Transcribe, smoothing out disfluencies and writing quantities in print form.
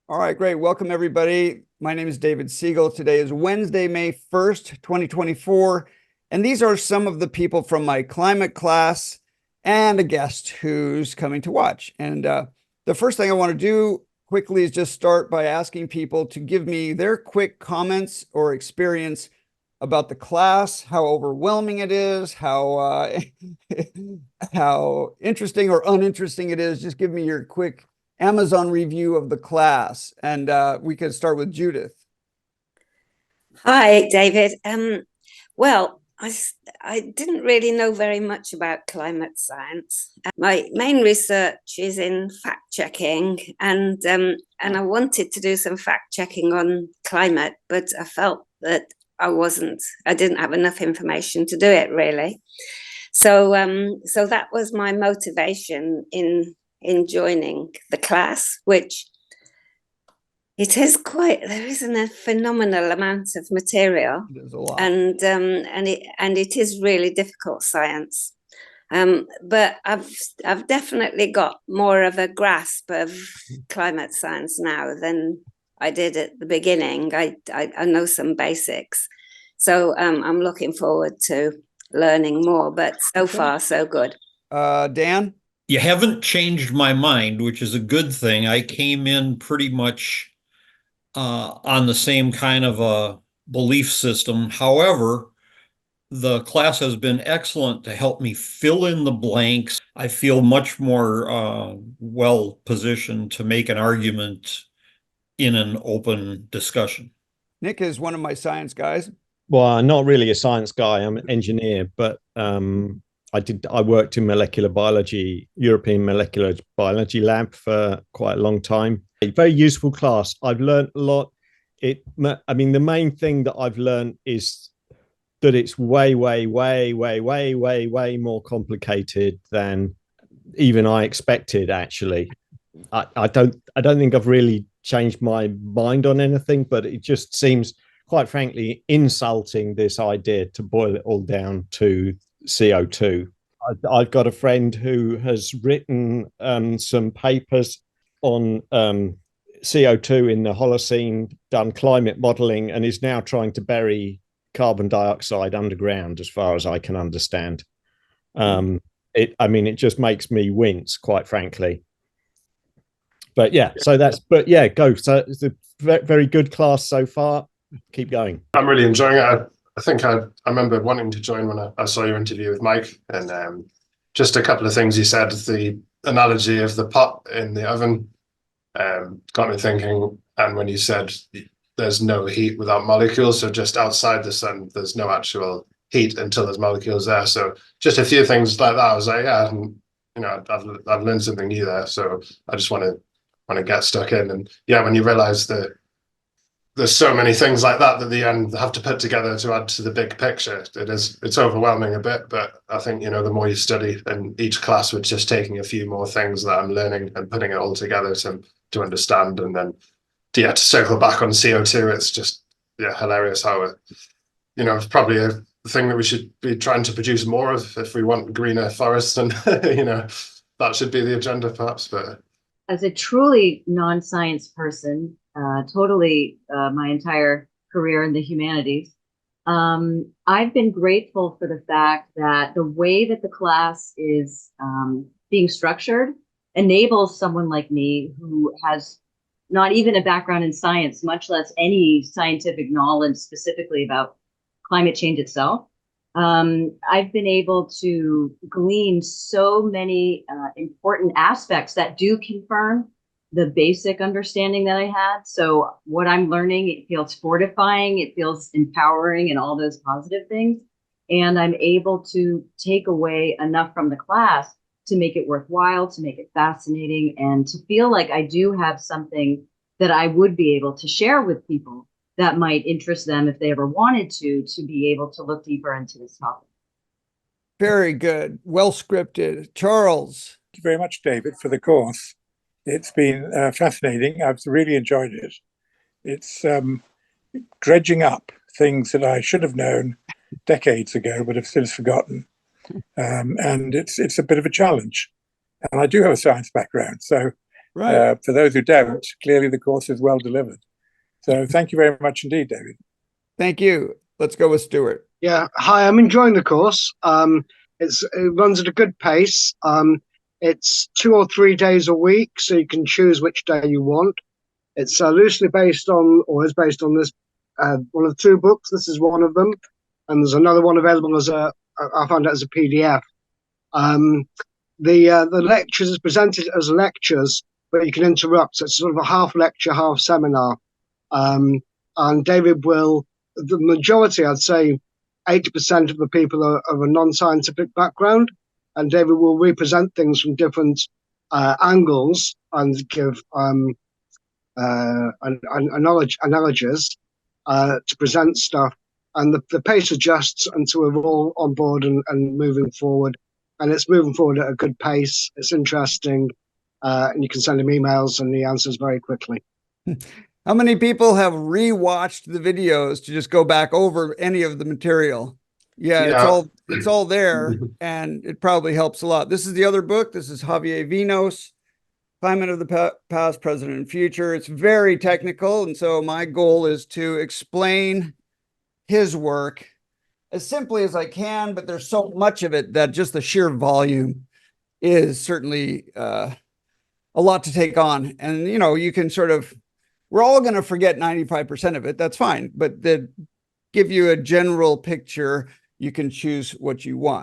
All right, great. Welcome, everybody. My name is David Siegel. Today is Wednesday, May 1st, 2024. And these are some of the people from my climate class and a guest who's coming to watch. And the first thing I want to do quickly is just start by asking people to give me their quick comments or experience about the class, how overwhelming it is, how how interesting or uninteresting it is. Just give me your quick Amazon review of the class, and we could start with Judith. Hi, David. Well, I didn't really know very much about climate science. My main research is in fact checking, and I wanted to do some fact checking on climate, but I felt that I didn't have enough information to do it really. So that was my motivation in joining the class, which there isn't a phenomenal amount of material, There's a lot. and it is really difficult science. But I've definitely got more of a grasp of climate science now than I did at the beginning. I know some basics, so I'm looking forward to learning more. But so far, so good. Dan? You haven't changed my mind, which is a good thing. I came in pretty much on the same kind of a belief system. However, the class has been excellent to help me fill in the blanks. I feel much more well positioned to make an argument in an open discussion. Nick is one of my science guys. Well, I'm not really a science guy. I'm an engineer, but I worked in molecular biology, European Molecular Biology Lab for quite a long time. A very useful class. I've learned a lot. The main thing that I've learned is that it's way more complicated than even I expected, actually. I don't think I've really changed my mind on anything, but it just seems, quite frankly, insulting, this idea to boil it all down to CO2. I've got a friend who has written some papers on CO2 in the Holocene, done climate modeling, and is now trying to bury carbon dioxide underground, as far as I can understand. It just makes me wince, quite frankly. But yeah, go. So it's a very good class so far. Keep going. I'm really enjoying it. I think I remember wanting to join when I saw your interview with Mike, and just a couple of things you said. The analogy of the pot in the oven got me thinking. And when you said there's no heat without molecules, so just outside the sun, there's no actual heat until there's molecules there. So just a few things like that. I was like, yeah, I've learned something new there. So I just want to get stuck in. And yeah, when you realize that there's so many things like that the end have to put together to add to the big picture, it's overwhelming a bit. But I think, the more you study, and each class was just taking a few more things that I'm learning and putting it all together to understand. And then to circle back on CO2, it's just hilarious how it's probably a thing that we should be trying to produce more of if we want greener forests, and that should be the agenda perhaps. But as a truly non-science person, totally my entire career in the humanities, I've been grateful for the fact that the way that the class is being structured enables someone like me, who has not even a background in science, much less any scientific knowledge specifically about climate change itself. I've been able to glean so many important aspects that do confirm the basic understanding that I had. So what I'm learning, it feels fortifying, it feels empowering, and all those positive things. And I'm able to take away enough from the class to make it worthwhile, to make it fascinating, and to feel like I do have something that I would be able to share with people that might interest them if they ever wanted to be able to look deeper into this topic. Very good. Well scripted. Charles. Thank you very much, David, for the course. It's been fascinating. I've really enjoyed it. It's dredging up things that I should have known decades ago, but have since forgotten. And it's a bit of a challenge. And I do have a science background, so Right. For those who don't, clearly the course is well delivered. So thank you very much indeed, David. Thank you. Let's go with Stuart. Yeah, hi, I'm enjoying the course. It runs at a good pace. It's 2 or 3 days a week, so you can choose which day you want. It's loosely based on, or is based on this, one of the 2 books. This is one of them, and there's another one available as I found it as a PDF. The lectures is presented as lectures, but you can interrupt. So it's sort of a half lecture, half seminar. And David will, the majority, I'd say 80% of the people are of a non-scientific background, and David will represent things from different angles and give analogies to present stuff. And the pace adjusts until we're all on board and moving forward. And it's moving forward at a good pace. It's interesting. And you can send him emails and he answers very quickly. How many people have rewatched the videos to just go back over any of the material? Yeah, it's all there, and it probably helps a lot. This is the other book. This is Javier Vinos, Climate of the Past, Present, and Future. It's very technical, and so my goal is to explain his work as simply as I can, but there's so much of it that just the sheer volume is certainly a lot to take on. And, you know, you can sort of, we're all going to forget 95% of it. That's fine. But to give you a general picture, you can choose what you want.